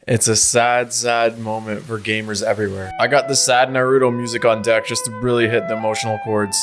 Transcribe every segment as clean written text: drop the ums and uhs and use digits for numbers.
It's a sad, sad moment for gamers everywhere. I got the sad Naruto music on deck just to really hit the emotional chords.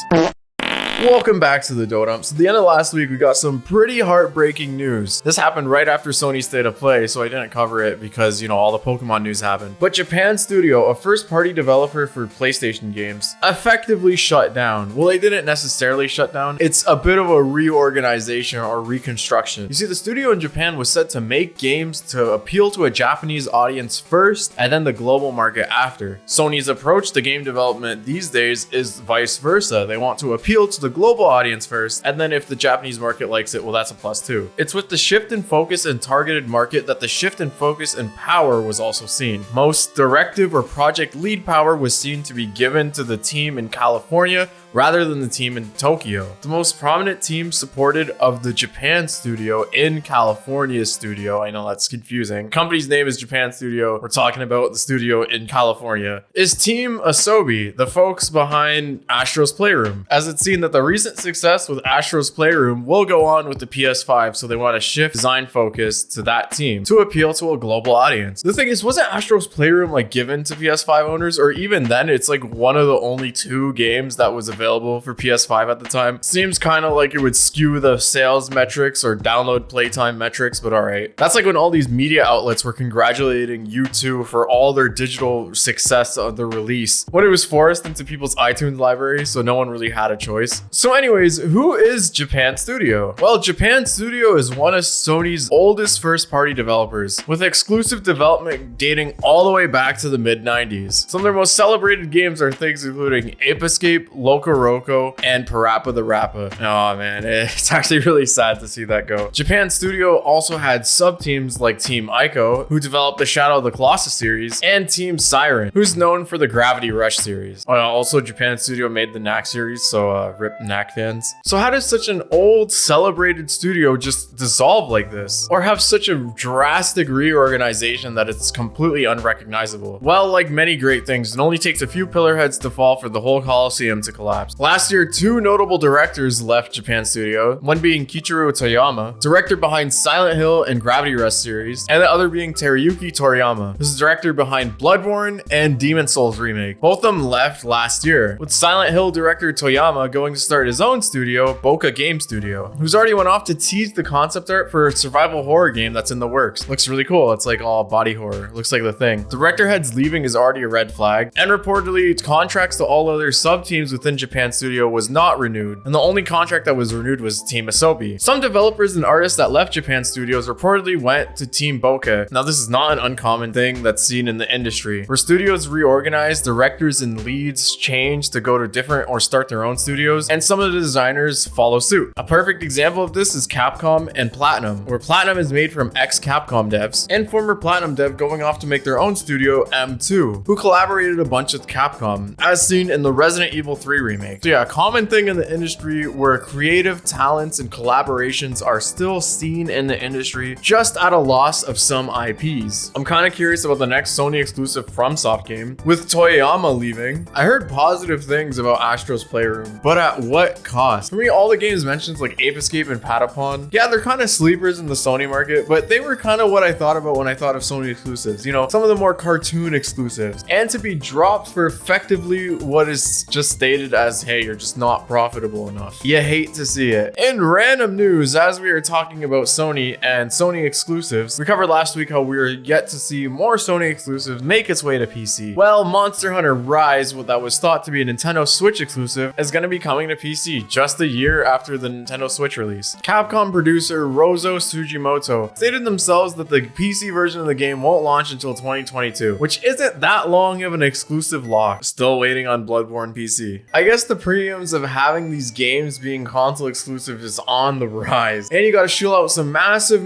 Welcome back to the dodump. So at the end of last week, we got some pretty heartbreaking news. This happened right after Sony's State of Play, so I didn't cover it because, you know, all the Pokemon news happened. But Japan Studio, a first-party developer for PlayStation games, effectively shut down. Well, they didn't necessarily shut down. It's a bit of a reorganization or reconstruction. You see, the studio in Japan was set to make games to appeal to a Japanese audience first, and then the global market after. Sony's approach to game development these days is vice versa. They want to appeal to the global audience first, and then if the Japanese market likes it, well, that's a plus too. It's with the shift in focus and targeted market that the shift in focus and power was also seen. Most directive or project lead power was seen to be given to the team in California rather than the team in Tokyo. The most prominent team supported of the Japan studio in California's studio, I know that's confusing. Company's name is Japan Studio. We're talking about the studio in California. Is Team Asobi, the folks behind Astro's Playroom. As it's seen that the recent success with Astro's Playroom will go on with the PS5, so they want to shift design focus to that team to appeal to a global audience. The thing is, wasn't Astro's Playroom like given to PS5 owners, or even then it's like one of the only 2 games that was available for PS5 at the time? Seems kind of like it would skew the sales metrics or download playtime metrics, but alright. That's like when all these media outlets were congratulating U2 for all their digital success of the release, when it was forced into people's iTunes library, so no one really had a choice. So anyways, who is Japan Studio? Well, Japan Studio is one of Sony's oldest first-party developers, with exclusive development dating all the way back to the mid-90s. Some of their most celebrated games are things including Ape Escape, Loco Roco, and Parappa the Rappa. Oh man, it's actually really sad to see that go. Japan Studio also had sub-teams like Team Ico, who developed the Shadow of the Colossus series, and Team Siren, who's known for the Gravity Rush series. Also, Japan Studio made the Knack series, so rip Knack fans. So how does such an old, celebrated studio just dissolve like this? Or have such a drastic reorganization that it's completely unrecognizable? Well, like many great things, it only takes a few pillar heads to fall for the whole Colosseum to collapse. Last year, 2 notable directors left Japan Studio, one being Kichiro Toyama, director behind Silent Hill and Gravity Rush series, and the other being Teruyuki Toriyama, who's the director behind Bloodborne and Demon Souls remake. Both of them left last year, with Silent Hill director Toyama going to start his own studio, Boca Game Studio, who's already went off to tease the concept art for a survival horror game that's in the works. Looks really cool. It's like all body horror. Looks like the thing. Director head's leaving is already a red flag, and reportedly contracts to all other sub-teams within Japan Studio was not renewed, and the only contract that was renewed was Team Asobi. Some developers and artists that left Japan Studios reportedly went to Team Boca. Now, this is not an uncommon thing that's seen in the industry, where studios reorganize, directors and leads change to go to different or start their own studios, and some of the designers follow suit. A perfect example of this is Capcom and Platinum, where Platinum is made from ex-Capcom devs and former Platinum dev going off to make their own studio, M2, who collaborated a bunch with Capcom, as seen in the Resident Evil 3 remake. So yeah, a common thing in the industry where creative talents and collaborations are still seen in the industry, just at a loss of some IPs. I'm kind of curious about the next Sony exclusive FromSoft game, with Toyama leaving. I heard positive things about Astro's Playroom, but at what cost? For me, all the games mentioned like Ape Escape and Patapon, yeah, they're kind of sleepers in the Sony market, but they were kind of what I thought about when I thought of Sony exclusives. You know, some of the more cartoon exclusives, and to be dropped for effectively what is just stated as, hey, you're just not profitable enough. You hate to see it. In random news, as we are talking about Sony and Sony exclusives, we covered last week how we were yet to see more Sony exclusives make its way to PC. Well, Monster Hunter Rise, what that was thought to be a Nintendo Switch exclusive, is going to be coming to PC just a year after the Nintendo Switch release. Capcom producer Rozo Sugimoto stated themselves that the PC version of the game won't launch until 2022, which isn't that long of an exclusive lock. Still waiting on Bloodborne PC. I guess the premiums of having these games being console exclusive is on the rise, and you gotta shell out some massive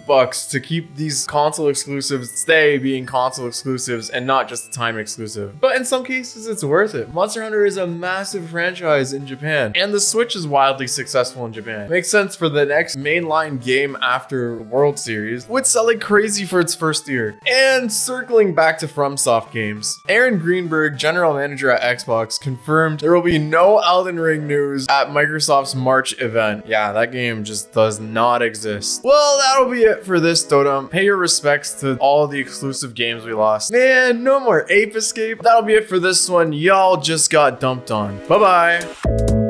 bucks to keep these console exclusives stay being console exclusives and not just a time exclusive. But in some cases, it's worth it. Monster Hunter is a massive franchise in Japan, and the Switch is wildly successful in Japan. Makes sense for the next mainline game after World Series would sell like crazy for its first year. And circling back to FromSoft games, Aaron Greenberg, general manager at Xbox, confirmed there will be be no Elden Ring news at Microsoft's March event. Yeah, that game just does not exist. Well, that'll be it for this dodump. Pay your respects to all the exclusive games we lost. Man, no more Ape Escape. That'll be it for this one. Y'all just got dumped on. Bye-bye.